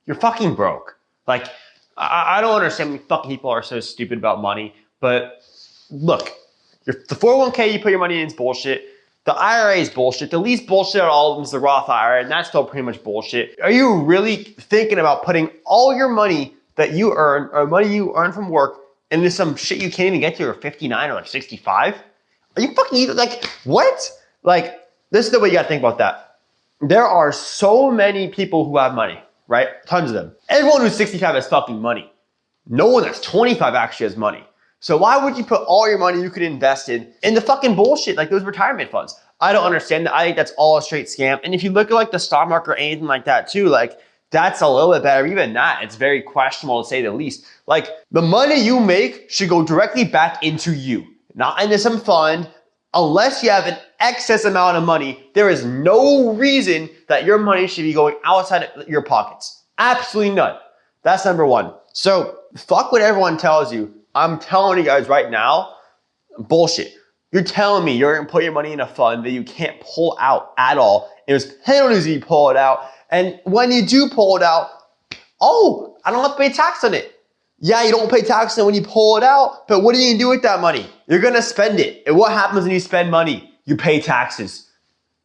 you're fucking broke. Like, I don't understand when fucking people are so stupid about money, but look, the 401k you put your money in is bullshit. The IRA is bullshit. The least bullshit out of all of them is the Roth IRA, and that's still pretty much bullshit. Are you really thinking about putting all your money that you earn, or money you earn from work, into some shit you can't even get to or 59 or like 65? Are you fucking, like, what? Like, this is the way you gotta think about that. There are so many people who have money, right? Tons of them. Everyone who's 65 has fucking money. No one that's 25 actually has money. So why would you put all your money you could invest in the fucking bullshit like those retirement funds? I don't understand that. I think that's all a straight scam. And if you look at like the stock market or anything like that too, like that's a little bit better. Even that, it's very questionable to say the least. Like the money you make should go directly back into you, not into some fund. Unless you have an excess amount of money, there is no reason that your money should be going outside of your pockets. Absolutely none. That's number one. So fuck what everyone tells you. I'm telling you guys right now, bullshit. You're telling me you're gonna put your money in a fund that you can't pull out at all. And there's penalties if you pull it out. And when you do pull it out, oh, I don't have to pay tax on it. Yeah, you don't pay tax on it when you pull it out, but what are you gonna do with that money? You're gonna spend it. And what happens when you spend money? You pay taxes.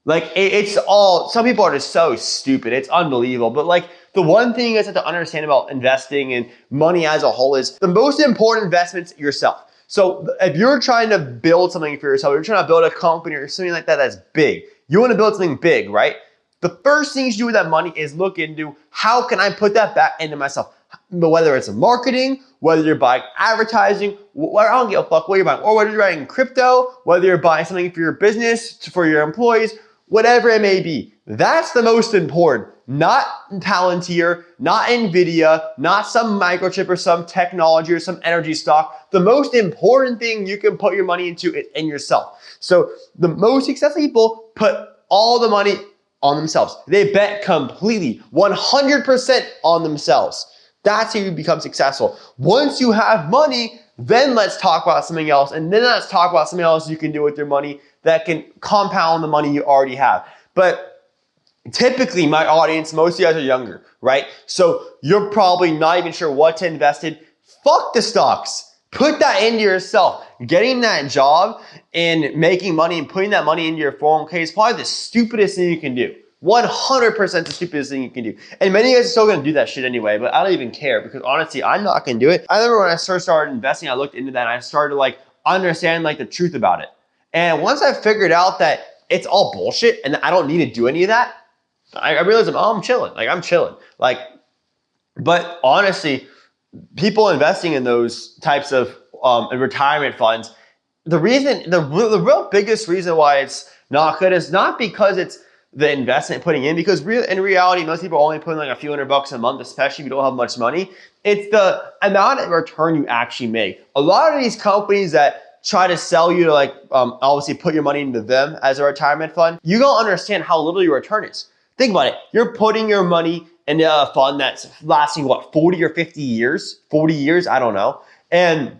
Like it's all, some people are just so stupid. It's unbelievable. But like the one thing you guys have to understand about investing and money as a whole is the most important investment's yourself. So if you're trying to build something for yourself, you're trying to build a company or something like that that's big. You want to build something big, right? The first thing you should do with that money is look into how can I put that back into myself? Whether it's marketing, whether you're buying advertising, I don't give a fuck what you're buying, or whether you're buying crypto, whether you're buying something for your business, for your employees, whatever it may be. That's the most important. Not Palantir, not Nvidia, not some microchip or some technology or some energy stock. The most important thing you can put your money into is in yourself. So the most successful people put all the money on themselves. They bet completely, 100% on themselves. That's how you become successful. Once you have money, then let's talk about something else. And then let's talk about something else you can do with your money that can compound the money you already have. But typically my audience, most of you guys are younger, right? So you're probably not even sure what to invest in. Fuck the stocks. Put that into yourself. Getting that job and making money and putting that money into your 401k is probably the stupidest thing you can do. 100% the stupidest thing you can do. And many of you guys are still gonna do that shit anyway, but I don't even care because honestly, I'm not gonna do it. I remember when I first started investing, I looked into that and I started to like understand like the truth about it. And once I figured out that it's all bullshit and I don't need to do any of that, I realized, oh, I'm chilling. Like I'm chilling. Like, but honestly, people investing in those types of retirement funds, the real biggest reason why it's not good is not because it's the investment putting in, because in reality, most people are only putting like a few $100 a month, especially if you don't have much money. It's the amount of return you actually make. A lot of these companies that try to sell you to like, obviously put your money into them as a retirement fund, you don't understand how little your return is. Think about it. You're putting your money into a fund that's lasting what, 40 or 50 years? 40 years, I don't know. And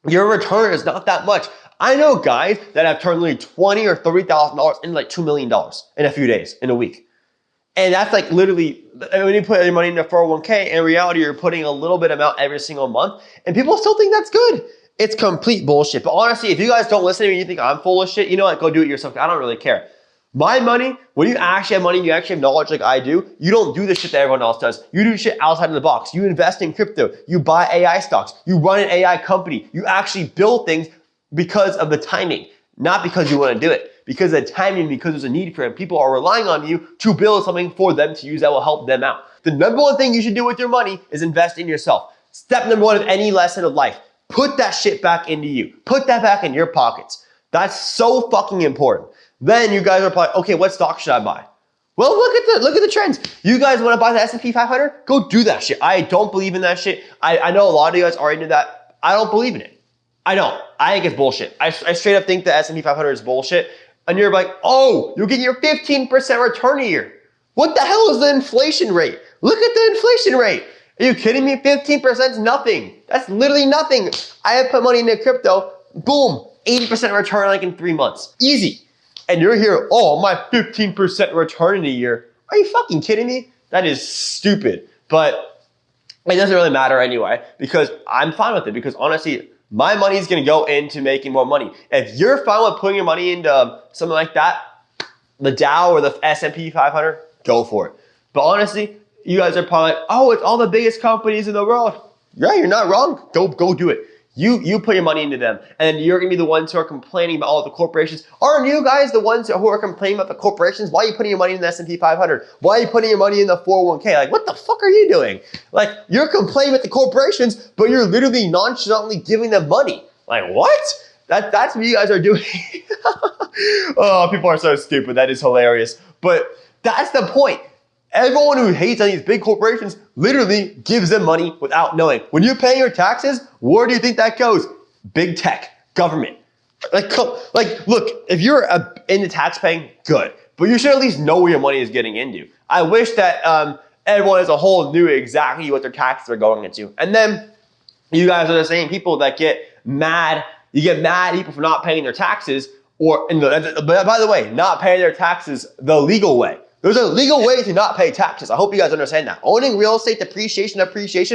your return is not that much. I know guys that have turned literally $20,000 or $30,000 into like $2 million in a few days, in a week. And that's like literally, when you put your money into 401k, in reality, you're putting a little bit amount every single month. And people still think that's good. It's complete bullshit. But honestly, if you guys don't listen to me and you think I'm full of shit, you know what? Go do it yourself. I don't really care. My money, when you actually have money, you actually have knowledge like I do, you don't do the shit that everyone else does. You do shit outside of the box. You invest in crypto. You buy AI stocks. You run an AI company. You actually build things because of the timing, not because you want to do it. Because of the timing, because there's a need for it. People are relying on you to build something for them to use that will help them out. The number one thing you should do with your money is invest in yourself. Step number one of any lesson of life. Put that shit back into you. Put that back in your pockets. That's so fucking important. Then you guys are probably, okay, what stock should I buy? Well, look at the trends. You guys want to buy the S&P 500? Go do that shit. I don't believe in that shit. I know a lot of you guys are into that. I don't believe in it. I don't. I think it's bullshit. I straight up think the S&P 500 is bullshit. And you're like, oh, you're getting your 15% return a year. What the hell is the inflation rate? Look at the inflation rate. Are you kidding me? 15% is nothing. That's literally nothing. I have put money into crypto. Boom. 80% return like in 3 months. Easy. And you're here, oh, my 15% return in a year. Are you fucking kidding me? That is stupid. But it doesn't really matter anyway because I'm fine with it because honestly, my money is going to go into making more money. If you're fine with putting your money into something like that, the Dow or the S&P 500, go for it. But honestly, you guys are probably like, oh, it's all the biggest companies in the world. Yeah, you're not wrong. Go do it. You put your money into them, and you're gonna be the ones who are complaining about all the corporations. Aren't you guys the ones who are complaining about the corporations? Why are you putting your money in the S&P 500? Why are you putting your money in the 401k? Like, what the fuck are you doing? Like, you're complaining with the corporations, but you're literally nonchalantly giving them money. Like, what? That's what you guys are doing. Oh, people are so stupid. That is hilarious. But that's the point. Everyone who hates on these big corporations literally gives them money without knowing. When you're paying your taxes, where do you think that goes? Big tech, government. Like look, if you're into tax paying, good. But you should at least know where your money is getting into. I wish that everyone as a whole knew exactly what their taxes are going into. And then you guys are the same people that get mad. You get mad at people for not paying their taxes, by the way, not paying their taxes the legal way. There's a legal way to not pay taxes. I hope you guys understand that. Owning real estate, depreciation,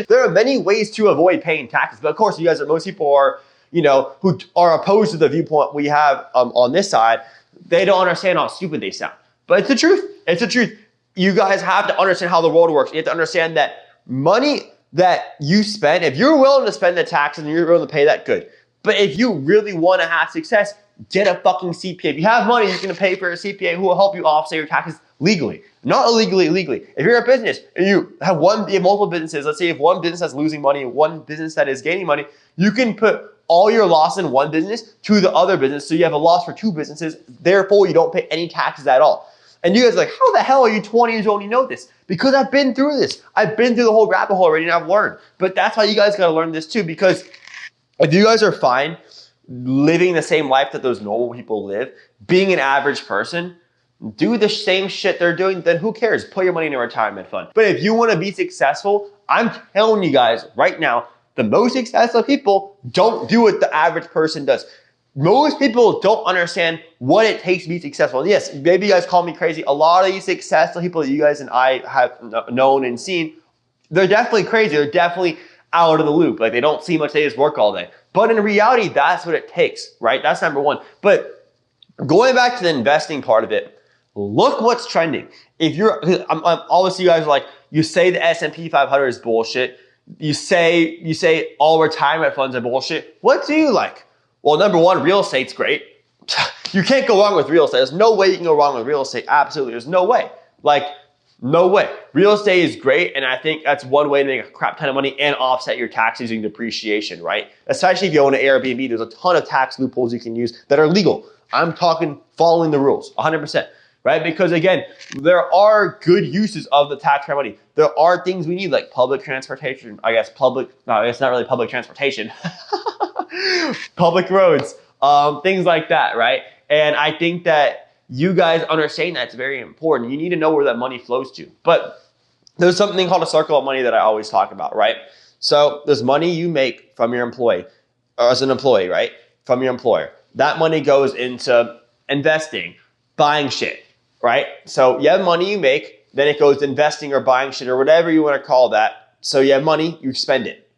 there are many ways to avoid paying taxes. But of course, most people are, who are opposed to the viewpoint we have on this side, they don't understand how stupid they sound. But it's the truth. It's the truth. You guys have to understand how the world works. You have to understand that money that you spend, if you're willing to spend the taxes and you're willing to pay that, good. But if you really want to have success, get a fucking CPA. If you have money, you're going to pay for a CPA who will help you offset your taxes legally, not illegally, legally. If you're a business and you have multiple businesses, let's say if one business that's losing money and one business that is gaining money, you can put all your loss in one business to the other business. So you have a loss for two businesses. Therefore, you don't pay any taxes at all. And you guys are like, how the hell are you 20 years old and you know this? Because I've been through this. I've been through the whole rabbit hole already and I've learned. But that's why you guys got to learn this too, because if you guys are fine living the same life that those normal people live, being an average person, do the same shit they're doing, then who cares? Put your money in a retirement fund. But if you want to be successful, I'm telling you guys right now, the most successful people don't do what the average person does. Most people don't understand what it takes to be successful. And yes, maybe you guys call me crazy. A lot of these successful people that you guys and I have known and seen, they're definitely crazy. They're definitely out of the loop. Like they don't see much, they just work all day. But in reality, that's what it takes, right? That's number one. But going back to the investing part of it, look what's trending. If you're, obviously you guys are like, you say the S&P 500 is bullshit. You say all retirement funds are bullshit. What do you like? Well, number one, real estate's great. You can't go wrong with real estate. There's no way you can go wrong with real estate. Absolutely, there's no way. Like, no way. Real estate is great, and I think that's one way to make a crap ton of money and offset your tax using depreciation, right? Especially if you own an Airbnb, there's a ton of tax loopholes you can use that are legal. I'm talking following the rules, 100%, right? Because again, there are good uses of the taxpayer money. There are things we need like public transportation, it's not really public transportation. Public roads, things like that, right? And I think that you guys understand that's very important. You need to know where that money flows to. But there's something called a circle of money that I always talk about, right? So there's money you make from your employee, or as an employee, right? From your employer. That money goes into investing, buying shit, right? So you have money you make, then it goes to investing or buying shit or whatever you want to call that. So you have money, you spend it,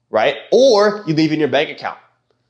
right? Or you leave it in your bank account.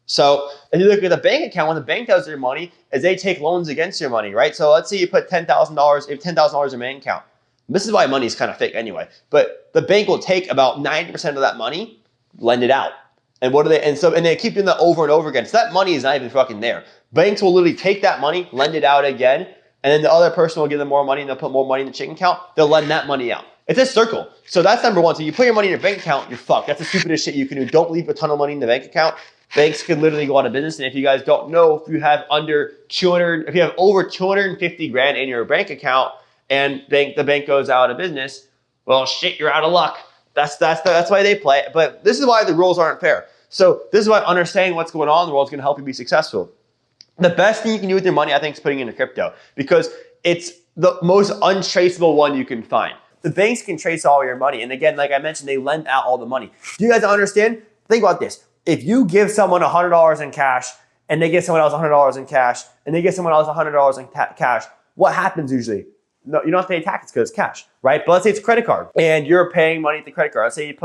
So if you look at the bank account, when the bank does their money, is they take loans against your money, right? So let's say you put $10,000, you have $10,000 in your bank account. This is why money is kind of fake anyway. But the bank will take about 90% of that money, lend it out. And they keep doing that over and over again. So that money is not even fucking there. Banks will literally take that money, lend it out again, and then the other person will give them more money and they'll put more money in the checking account. They'll lend that money out. It's a circle. So that's number one. So you put your money in your bank account, you're fucked. That's the stupidest shit you can do. Don't leave a ton of money in the bank account. Banks could literally go out of business. And if you guys don't know, if you have over 250 grand in your bank account and the bank goes out of business, well, shit, you're out of luck. That's why they play it. But this is why the rules aren't fair. So this is why understanding what's going on in the world is going to help you be successful. The best thing you can do with your money, I think, is putting it into crypto because it's the most untraceable one you can find. The banks can trace all your money. And again, like I mentioned, they lend out all the money. Do you guys understand? Think about this. If you give someone $100 in cash and they give someone else $100 in cash and they give someone else $100 in cash, what happens usually? No, you don't have to pay taxes because it's cash, right? But let's say it's a credit card and you're paying money at the credit card. Let's say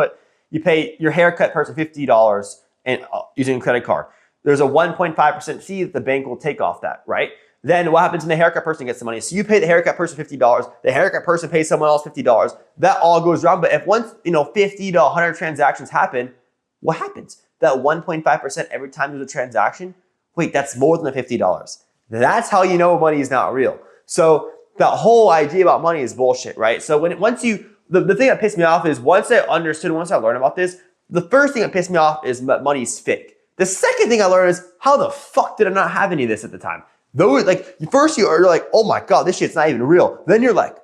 you pay your haircut person $50 and using a credit card. There's a 1.5% fee that the bank will take off that, right? Then what happens when the haircut person gets the money? So you pay the haircut person $50, the haircut person pays someone else $50. That all goes around. But if once 50 to 100 transactions happen, what happens? That 1.5% every time there's a transaction, wait, that's more than the $50. That's how you know money is not real. So that whole idea about money is bullshit, right? So the thing that pissed me off is once I learned about this, the first thing that pissed me off is money's fake. The second thing I learned is how the fuck did I not have any of this at the time? First you're like, oh my God, this shit's not even real. Then you're like,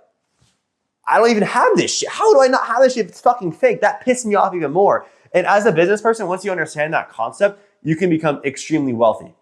I don't even have this shit. How do I not have this shit if it's fucking fake? That pissed me off even more. And as a business person, once you understand that concept, you can become extremely wealthy.